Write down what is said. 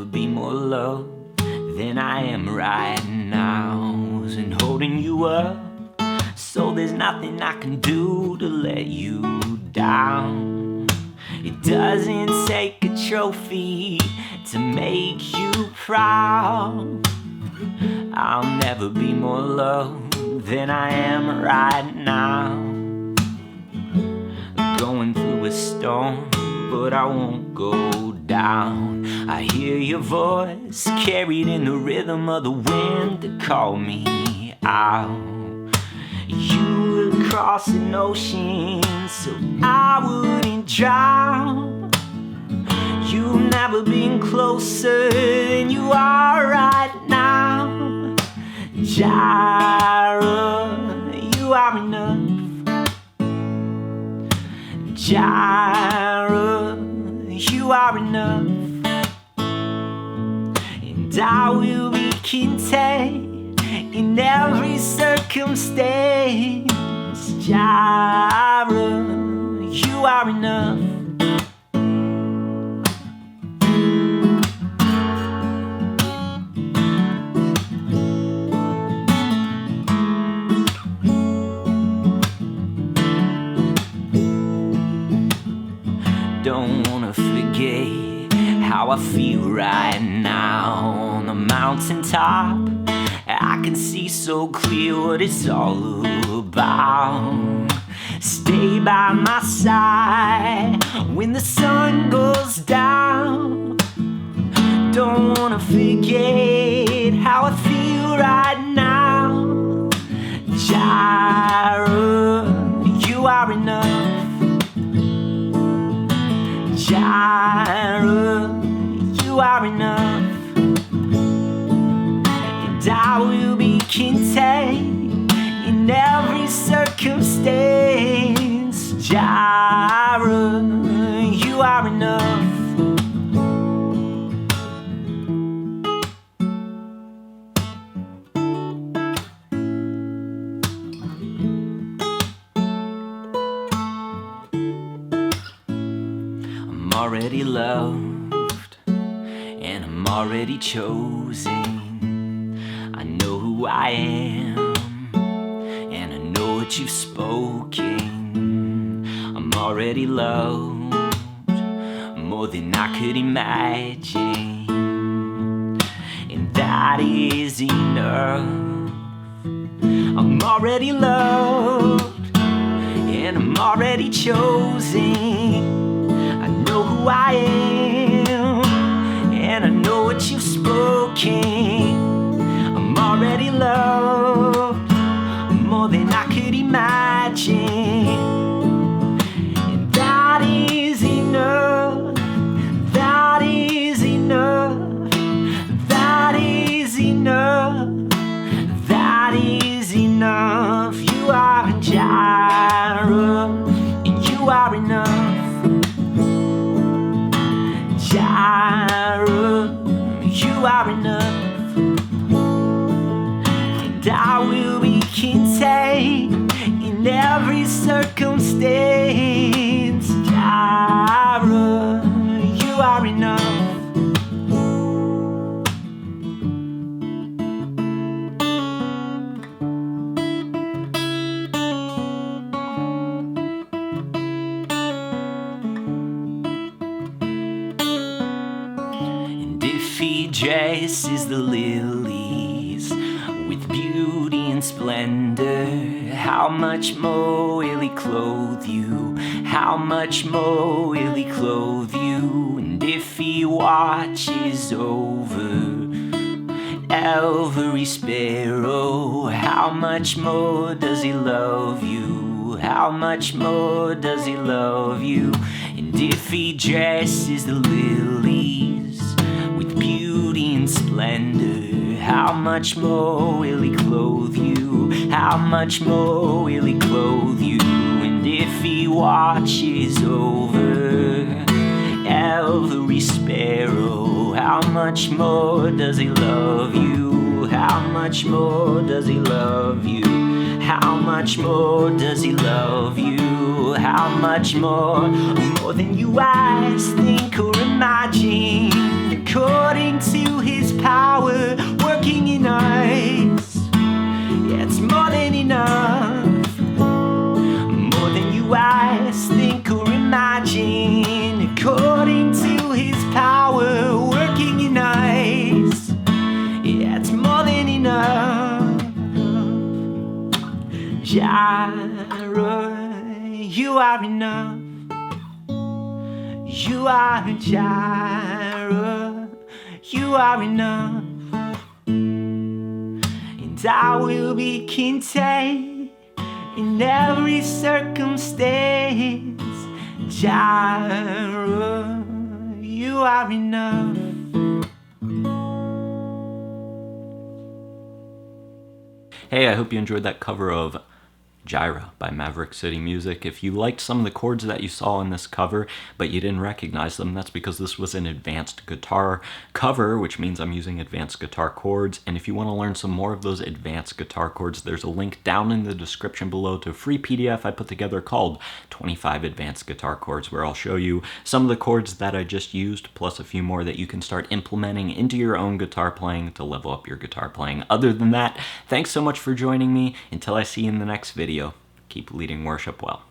never be more loved than I am right now. And holding you up, so there's nothing I can do to let you down. It doesn't take a trophy to make you proud. I'll never be more loved than I am right now. Going through a storm, but I won't go down. I hear your voice carried in the rhythm of the wind to call me out. You would cross an ocean so I wouldn't drown. You've never been closer than you are right now. Jireh, you are enough. Jireh, you are enough. And I will be content in every circumstance. Jireh, you are enough. Don't wanna forget how I feel right now on the mountaintop. I can see so clear what it's all about. Stay by my side when the sun goes down. Don't wanna forget how I feel right now. Jireh, you are enough. Jireh, you are enough. And I will be content in every circumstance. Jireh, you are enough. I'm already loved, and I'm already chosen. I know who I am, and I know what you've spoken. I'm already loved, more than I could imagine, and that is enough. I'm already loved, and I'm already chosen. I know who I am, and I know what you've spoken. I'm already loved, more than I could imagine, and that is enough. That is enough. That is enough. That is enough. You are Jireh, and you are enough. Jireh, you are enough. And I will be content in every circumstance. Jireh, you are enough. If he dresses the lilies with beauty and splendor, how much more will he clothe you? How much more will he clothe you? And if he watches over every sparrow, how much more does he love you? How much more does he love you? And if he dresses the lilies with beauty and splendor, how much more will he clothe you? How much more will he clothe you? And if he watches over every sparrow, how much more does he love you? How much more does he love you? How much more does he love you? How much more? More than you ask, think, or imagine. according to his power working in us. Yeah, it's more than enough, more than you ask, think or imagine, according to his power working in us. Yeah, it's more than enough. Jireh, you are enough. You are Jireh, you are enough. And I will be content in every circumstance. Jireh, you are enough. Hey, I hope you enjoyed that cover of Jireh by Maverick City Music. If you liked some of the chords that you saw in this cover, but you didn't recognize them, that's because this was an advanced guitar cover, which means I'm using advanced guitar chords. And if you want to learn some more of those advanced guitar chords, there's a link down in the description below to a free PDF I put together called 25 Advanced Guitar Chords, where I'll show you some of the chords that I just used, plus a few more that you can start implementing into your own guitar playing to level up your guitar playing. Other than that, thanks so much for joining me. Until I see you in the next video, keep leading worship well.